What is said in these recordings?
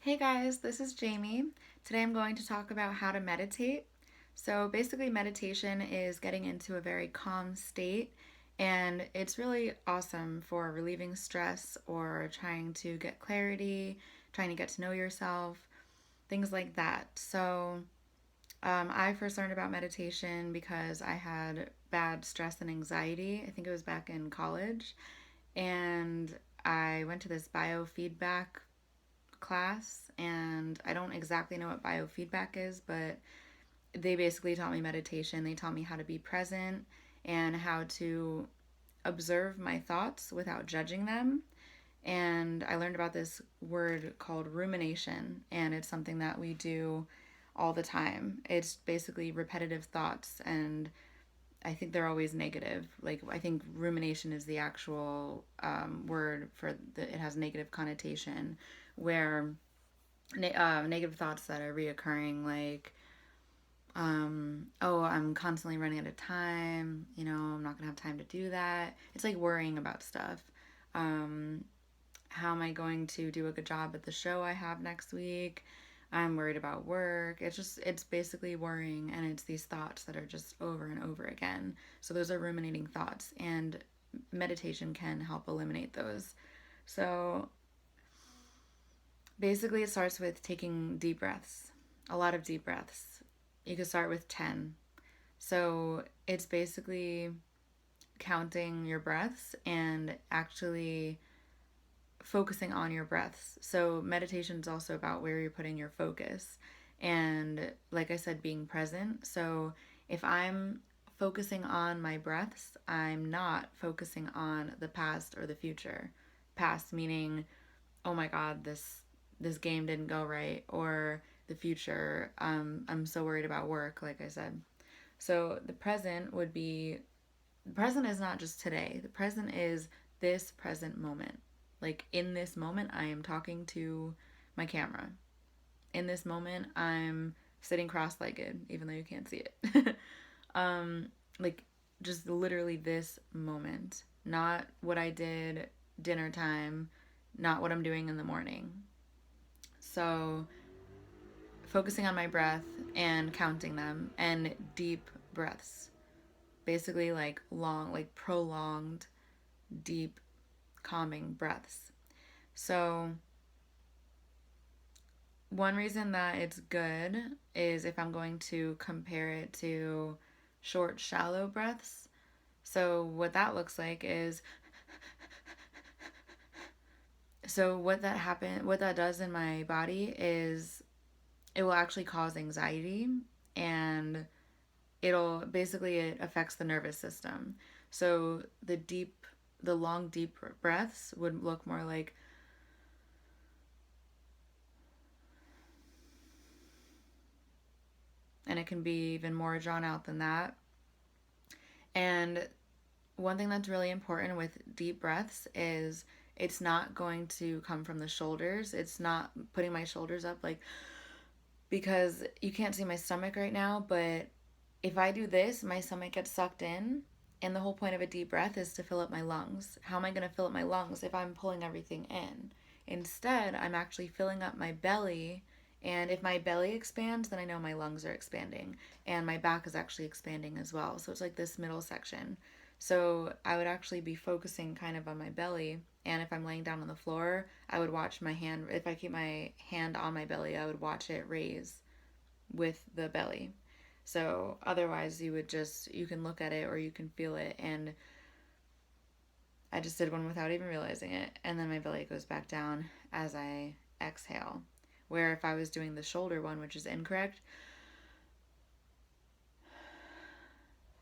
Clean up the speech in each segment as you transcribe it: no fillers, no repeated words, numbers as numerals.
Hey guys, this is Jamie. Today I'm going to talk about how to meditate. So, basically, meditation is getting into a very calm state, and it's really awesome for relieving stress or trying to get clarity, trying to get to know yourself, things like that. I first learned about meditation because I had bad stress and anxiety. I think it was back in college, and I went to this biofeedback class, and I don't exactly know what biofeedback is, but they basically taught me meditation. They taught me how to be present and how to observe my thoughts without judging them. And I learned about this word called rumination, and it's something that we do all the time. It's basically repetitive thoughts, and I think they're always negative. Like, I think rumination is the actual word for it has negative connotation, where negative thoughts that are reoccurring, like, oh, I'm constantly running out of time, I'm not gonna have time to do that. It's like worrying about stuff. Um, how am I going to do a good job at the show I have next week? I'm worried about work. It's basically worrying, and it's these thoughts that are just over and over again. So, those are ruminating thoughts, and meditation can help eliminate those. So, basically, it starts with taking deep breaths, a lot of deep breaths. You could start with 10. So it's basically counting your breaths and actually focusing on your breaths. So meditation is also about where you're putting your focus. And like I said, being present. So if I'm focusing on my breaths, I'm not focusing on the past or the future. Past meaning, oh my god, this game didn't go right, or the future, I'm so worried about work, like I said. So the present is not just today. The present is this present moment. Like, in this moment, I am talking to my camera. In this moment, I'm sitting cross-legged, even though you can't see it. um, like, just literally this moment, not what I did dinner time, not what I'm doing in the morning. So, focusing on my breath and counting them, and deep breaths. Basically, like long, like prolonged, deep, calming breaths. So, one reason that it's good is if I'm going to compare it to short, shallow breaths. So, what that looks like is what that does in my body is it will actually cause anxiety, and it affects the nervous system. So the long deep breaths would look more like, and it can be even more drawn out than that. And one thing that's really important with deep breaths is it's not going to come from the shoulders. It's not putting my shoulders up, like, because you can't see my stomach right now, but if I do this, my stomach gets sucked in. And the whole point of a deep breath is to fill up my lungs. How am I going to fill up my lungs if I'm pulling everything in? Instead, I'm actually filling up my belly. And if my belly expands, then I know my lungs are expanding. And my back is actually expanding as well. So it's like this middle section. So I would actually be focusing kind of on my belly. And if I'm laying down on the floor, I would watch my hand. If I keep my hand on my belly, I would watch it raise with the belly. So otherwise, you can look at it or you can feel it. And I just did one without even realizing it. And then my belly goes back down as I exhale. Where if I was doing the shoulder one, which is incorrect,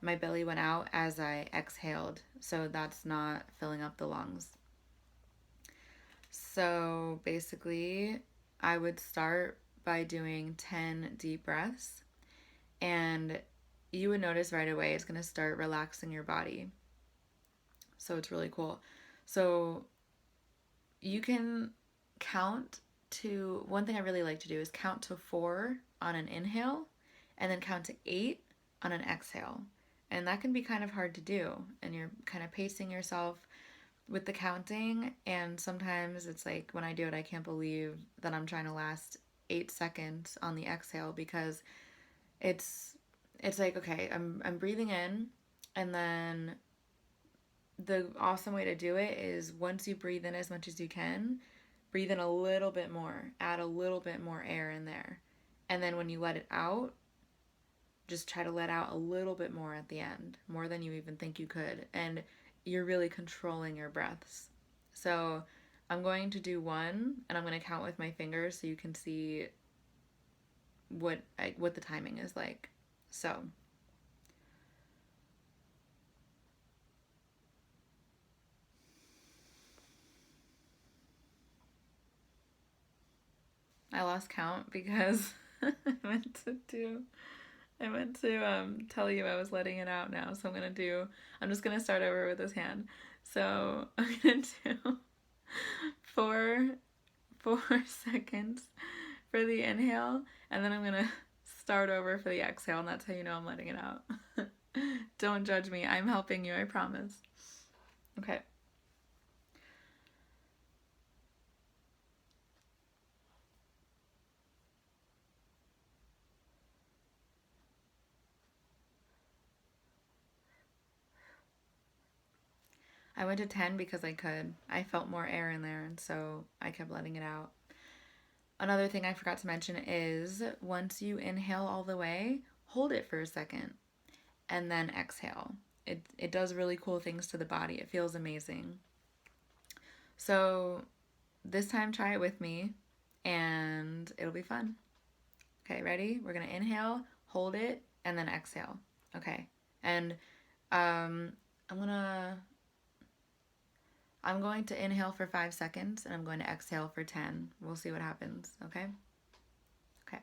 my belly went out as I exhaled. So that's not filling up the lungs. So basically, I would start by doing 10 deep breaths, and you would notice right away it's going to start relaxing your body. So it's really cool. So you can count to, one thing I really like to do is count to 4 on an inhale and then count to 8 on an exhale. And that can be kind of hard to do. And you're kind of pacing yourself. with the counting, and sometimes it's like when I do it, I can't believe that I'm trying to last 8 seconds on the exhale, because it's it's like, okay, I'm breathing in, and then the awesome way to do it is, once you breathe in as much as you can, breathe in a little bit more, add a little bit more air in there. And then when you let it out, just try to let out a little bit more at the end, more than you even think you could. And you're really controlling your breaths. So I'm going to do one, and I'm going to count with my fingers so you can see what the timing is like. So I lost count because I meant to do I meant to tell you I was letting it out now, so I'm just gonna start over with this hand. So I'm gonna do four 4 seconds for the inhale, and then I'm gonna start over for the exhale, and that's how you know I'm letting it out. Don't judge me, I'm helping you, I promise. Okay. I went to 10 because I could. I felt more air in there, and so I kept letting it out. Another thing I forgot to mention is, once you inhale all the way, hold it for a second and then exhale. It does really cool things to the body. It feels amazing. So this time, try it with me, and it'll be fun. Okay, ready? We're going to inhale, hold it, and then exhale. Okay. And um, I'm going to I'm going to inhale for 5 seconds, and I'm going to exhale for 10. We'll see what happens, okay? Okay.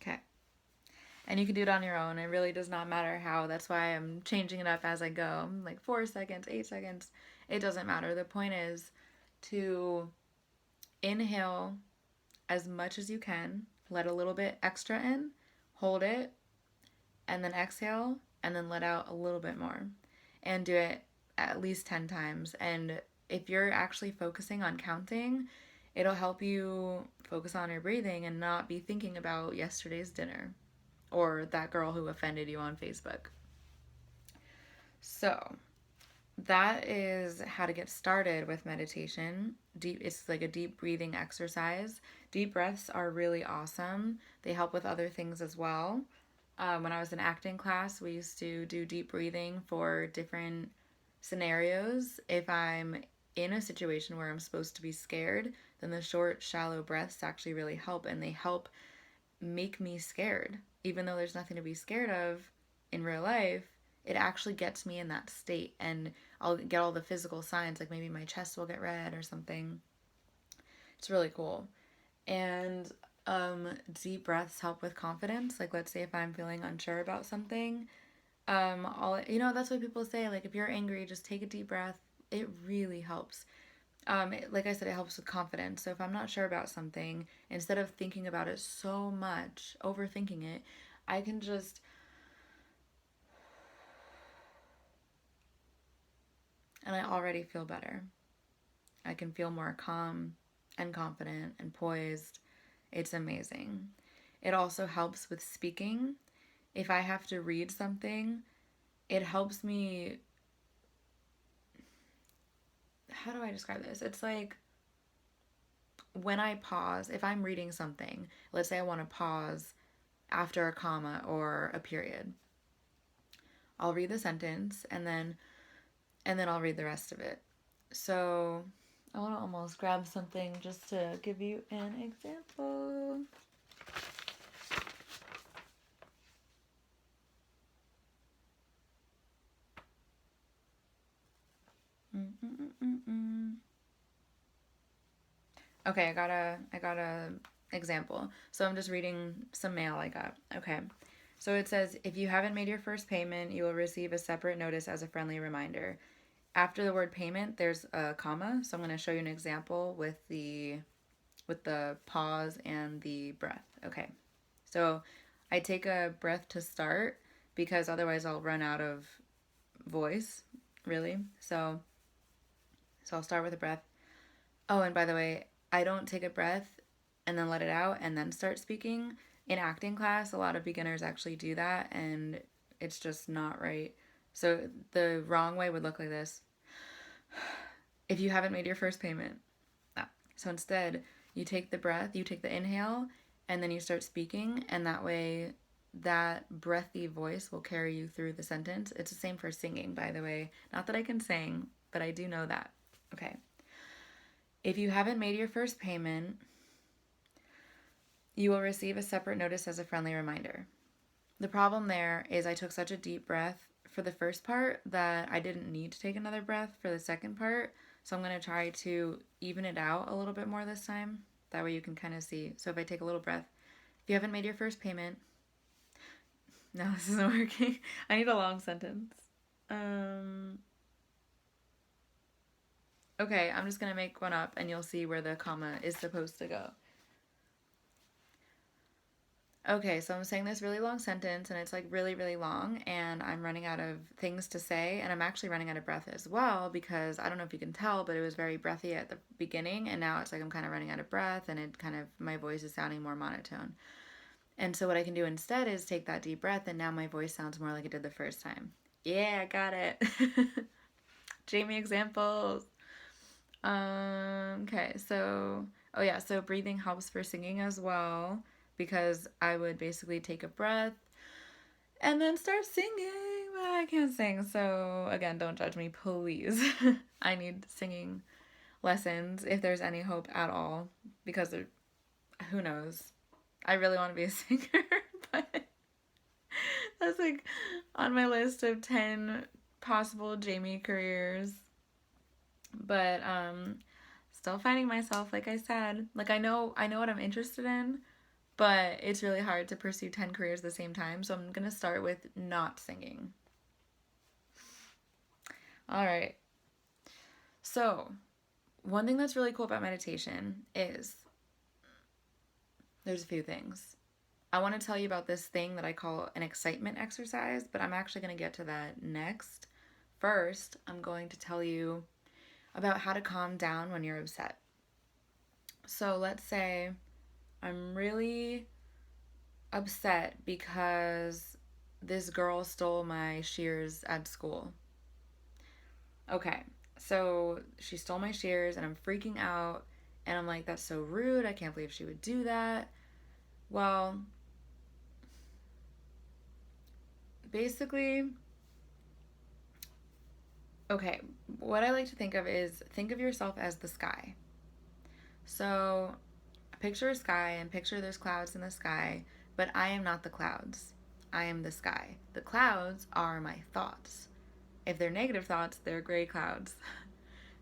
Okay. And you can do it on your own. It really does not matter how. That's why I'm changing it up as I go. Like 4 seconds, 8 seconds. It doesn't matter. The point is to inhale as much as you can, let a little bit extra in, hold it, and then exhale, and then let out a little bit more. And do it at least 10 times. And if you're actually focusing on counting, it'll help you focus on your breathing and not be thinking about yesterday's dinner or that girl who offended you on Facebook. So, that is how to get started with meditation. It's like a deep breathing exercise. Deep breaths are really awesome. They help with other things as well. When I was in acting class, we used to do deep breathing for different scenarios. If I'm in a situation where I'm supposed to be scared, then the short, shallow breaths actually really help, and they help make me scared. Even though there's nothing to be scared of in real life, it actually gets me in that state, and I'll get all the physical signs, like maybe my chest will get red or something. It's really cool. And deep breaths help with confidence. Like, let's say if I'm feeling unsure about something, that's what people say. Like, if you're angry, just take a deep breath. It really helps. Like I said, it helps with confidence. So if I'm not sure about something, instead of thinking about it so much, overthinking it, I can just, and I already feel better. I can feel more calm and confident and poised. It's amazing. It also helps with speaking. If I have to read something, it helps me. How do I describe this? It's like when I pause, if I'm reading something, let's say I want to pause after a comma or a period, I'll read the sentence, and then I'll read the rest of it. So I want to almost grab something just to give you an example. Okay, I got a example. So I'm just reading some mail I got. Okay. So it says, if you haven't made your first payment, you will receive a separate notice as a friendly reminder. After the word payment, there's a comma. So I'm going to show you an example with the pause and the breath. Okay. So I take a breath to start because otherwise I'll run out of voice, really. So I'll start with a breath. Oh, and by the way, I don't take a breath and then let it out and then start speaking. In acting class, a lot of beginners actually do that, and it's just not right. So the wrong way would look like this. If you haven't made your first payment. So instead, you take the breath, you take the inhale, and then you start speaking, and that way that breathy voice will carry you through the sentence. It's the same for singing, by the way. Not that I can sing, but I do know that. Okay. If you haven't made your first payment, you will receive a separate notice as a friendly reminder. The problem there is I took such a deep breath for the first part that I didn't need to take another breath for the second part. So I'm going to try to even it out a little bit more this time. That way you can kind of see. So if I take a little breath, if you haven't made your first payment, no, this isn't working. I need a long sentence. Okay, I'm just going to make one up and you'll see where the comma is supposed to go. Okay, so I'm saying this really long sentence and it's like really, really long and I'm running out of things to say and I'm actually running out of breath as well because I don't know if you can tell, but it was very breathy at the beginning and now it's like I'm kind of running out of breath and it kind of, my voice is sounding more monotone. And so what I can do instead is take that deep breath and now my voice sounds more like it did the first time. Yeah, I got it. Jamie examples. Okay, so, oh yeah, so breathing helps for singing as well because I would basically take a breath and then start singing, but I can't sing. So again, don't judge me, please. I need singing lessons if there's any hope at all because who knows. I really want to be a singer, but that's like on my list of 10 possible Jamie careers. But still finding myself, like I said. Like I know what I'm interested in, but it's really hard to pursue 10 careers at the same time. So I'm going to start with not singing. All right. So, one thing that's really cool about meditation is there's a few things. I want to tell you about this thing that I call an excitement exercise, but I'm actually going to get to that next. First, I'm going to tell you about how to calm down when you're upset. So, let's say I'm really upset because this girl stole my shears at school. Okay, so she stole my shears and I'm freaking out and I'm like, that's so rude. I can't believe she would do that. Well, basically, okay, what I like to think of is think of yourself as the sky. So picture a sky and picture there's clouds in the sky, but I am not the clouds. I am the sky. The clouds are my thoughts. If they're negative thoughts, they're gray clouds.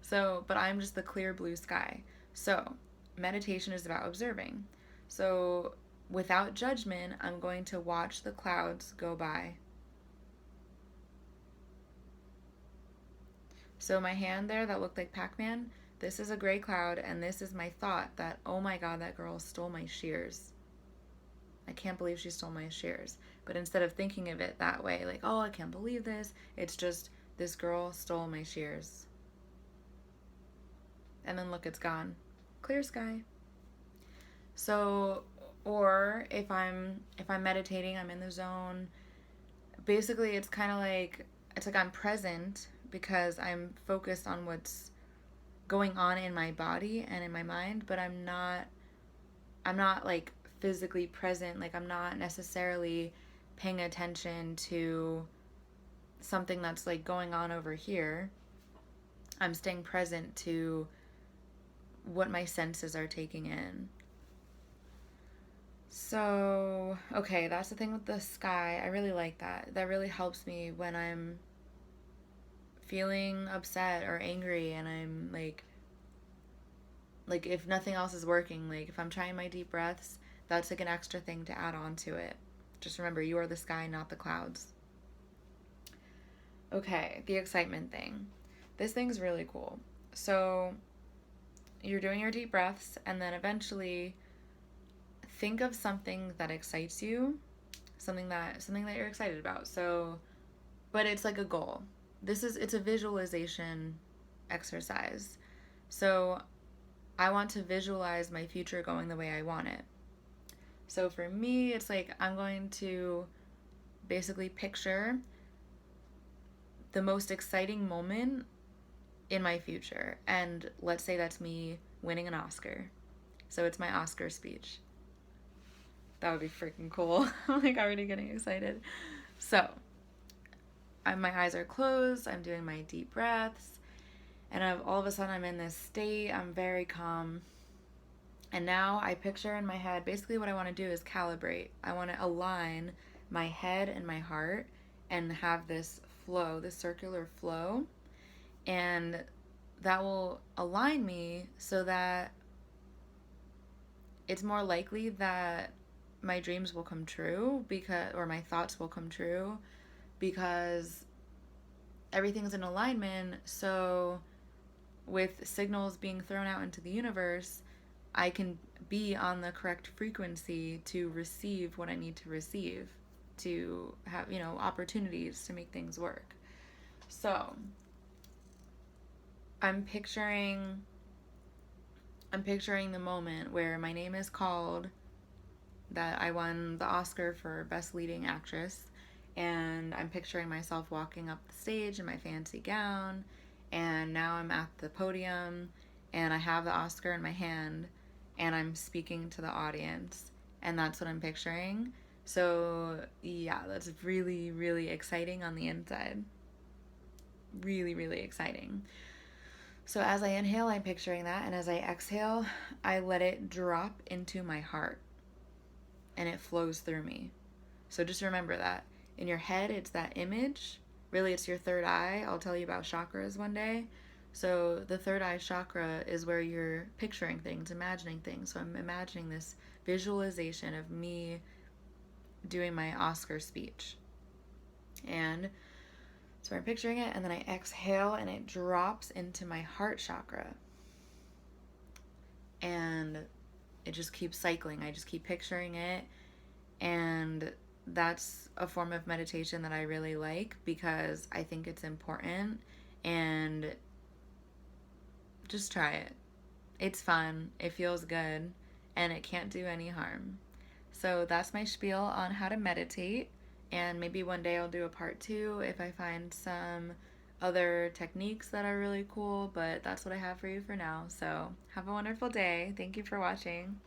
So, but I'm just the clear blue sky. So, meditation is about observing. So, without judgment, I'm going to watch the clouds go by. So, my hand there that looked like Pac-Man, this is a gray cloud, and this is my thought that, oh my god, that girl stole my shears. I can't believe she stole my shears. But instead of thinking of it that way, like, oh, I can't believe this, it's just, this girl stole my shears. And then look, it's gone. Clear sky. So, or if I'm meditating, I'm in the zone. Basically, it's kind of like I'm present because I'm focused on what's going on in my body and in my mind, but I'm not like physically present. Like I'm not necessarily paying attention to something that's like going on over here. I'm staying present to what my senses are taking in. So, okay, that's the thing with the sky. I really like that. That really helps me when I'm feeling upset or angry and I'm like if nothing else is working, like if I'm trying my deep breaths, that's like an extra thing to add on to it. Just remember, you are the sky, not the clouds. Okay, the excitement thing. This thing's really cool. So you're doing your deep breaths, and then eventually think of something that excites you, something that you're excited about. So, but it's like a goal. It's a visualization exercise. So I want to visualize my future going the way I want it. So for me, it's like I'm going to basically picture the most exciting moment in my future. And let's say that's me winning an Oscar. So it's my Oscar speech. That would be freaking cool. I'm like already getting excited. So my eyes are closed. I'm doing my deep breaths. And all of a sudden, I'm in this state. I'm very calm. And now I picture in my head, basically what I want to do is calibrate. I want to align my head and my heart and have this flow, this circular flow. And that will align me so that it's more likely that my dreams will come true or my thoughts will come true because everything's in alignment. So with signals being thrown out into the universe, I can be on the correct frequency to receive what I need to receive, to have, opportunities to make things work. So I'm picturing the moment where my name is called, that I won the Oscar for Best Leading Actress, and I'm picturing myself walking up the stage in my fancy gown, and now I'm at the podium, and I have the Oscar in my hand, and I'm speaking to the audience, and that's what I'm picturing. So, yeah, that's really, really exciting on the inside. Really, really exciting. So as I inhale, I'm picturing that, and as I exhale, I let it drop into my heart, and it flows through me. So just remember that. In your head, it's that image. Really, it's your third eye. I'll tell you about chakras one day. So the third eye chakra is where you're picturing things, imagining things. So I'm imagining this visualization of me doing my Oscar speech. And so I'm picturing it, and then I exhale, and it drops into my heart chakra. And it just keeps cycling. I just keep picturing it. And that's a form of meditation that I really like because I think it's important. And just try it. It's fun, it feels good, and it can't do any harm. So that's my spiel on how to meditate. And maybe one day I'll do a part 2 if I find some other techniques that are really cool. But that's what I have for you for now. So have a wonderful day. Thank you for watching.